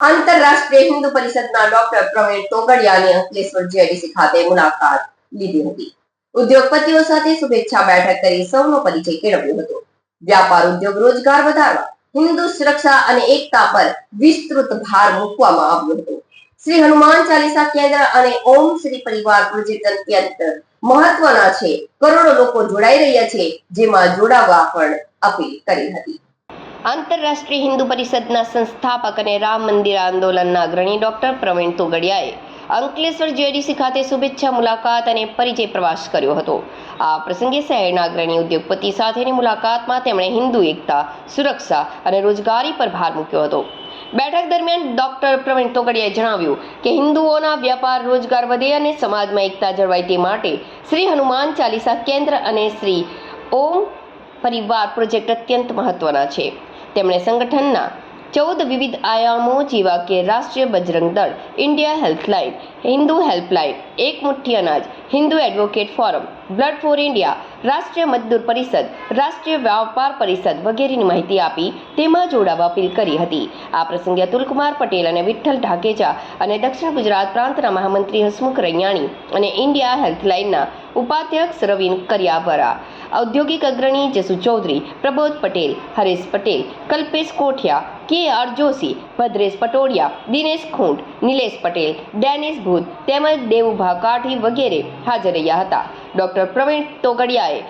આંતરરાષ્ટ્રીય હિન્દુ પરિષદના doctor Pravin તોગડિયાની Ankleshwar JDC ખાતે મુલાકાત લીધી હતી. ઉદ્યોગપતિઓ સાથે શુભેચ્છા બેઠક કરી સૌનો પરિચય કેળવ્યો હતો. વ્યાપાર ઉદ્યોગ રોજગાર વધારવા હિન્દુ સુરક્ષા અને એકતા પર વિસ્તૃત ભાર મૂકવામાં આવ્યો હતો. શ્રી હનુમાન ચાલીસા કેન્દ્ર અને ઓમ શ્રી પરિવાર પ્રોજેક્ટ અત્યંત મહત્વના છે. કરોડો લોકો જોડાઈ રહ્યા છે, જેમાં જોડાવા પણ અપીલ કરી હતી. આંતરરાષ્ટ્રીય હિન્દુ પરિષદના સંસ્થાપક અને રામ મંદિર આંદોલનના અગ્રણી ડોક્ટર પ્રવીણ તોગડિયાએ અંકલેશ્વર જેડીસી ખાતે શુભેચ્છા મુલાકાત અને પરિચય પ્રવાસ કર્યો હતો. આ પ્રસંગે શહેરના અગ્રણી ઉદ્યોગપતિ સાથેની મુલાકાતમાં તેમણે હિન્દુ એકતા, સુરક્ષા અને રોજગારી પર ભાર મૂક્યો હતો. બેઠક દરમિયાન ડોક્ટર પ્રવીણ તોગડિયાએ જણાવ્યું કે હિન્દુઓના વ્યાપાર રોજગાર વધે અને સમાજમાં એકતા જળવાય તે માટે શ્રી હનુમાન ચાલીસા કેન્દ્ર અને શ્રી ઓમ પરિવાર પ્રોજેક્ટ અત્યંત મહત્વના છે. તેમણે સંગઠનના 14 વિવિધ આયામો જેવા કે રાષ્ટ્રીય બજરંગ દળ, India helpline, Hindu helpline, Ek Mutthi Anaj, Hindu advocate forum, blood for India, Rashtriya Mazdoor પરિષદ, રાષ્ટ્રીય વ્યાપાર પરિષદ વગેરેની માહિતી આપી તેમાં જોડાવા અપીલ કરી હતી. આ પ્રસંગે અતુલકુમાર પટેલ અને વિઠ્ઠલ ઢાકેચા અને દક્ષિણ ગુજરાત પ્રાંતના મહામંત્રી હસમુખ રૈયાણી અને ઇન્ડિયા હેલ્પલાઇનના ઉપાધ્યક્ષ રવિન કરિયાવરા, ઔદ્યોગિક અગ્રણી જસુ ચૌધરી, પ્રબોધ પટેલ, હરેશ પટેલ, કલ્પેશ કોઠિયા, કે.આર. જોશી, ભદ્રેશ પટોડિયા, દિનેશ ખૂંટ, નિલેશ પટેલ, ડેનિસ ભૂત તેમજ દેવુભા કાઠી વગેરે હાજર રહ્યા હતા. ડોક્ટર પ્રવીણ તોગડિયાએ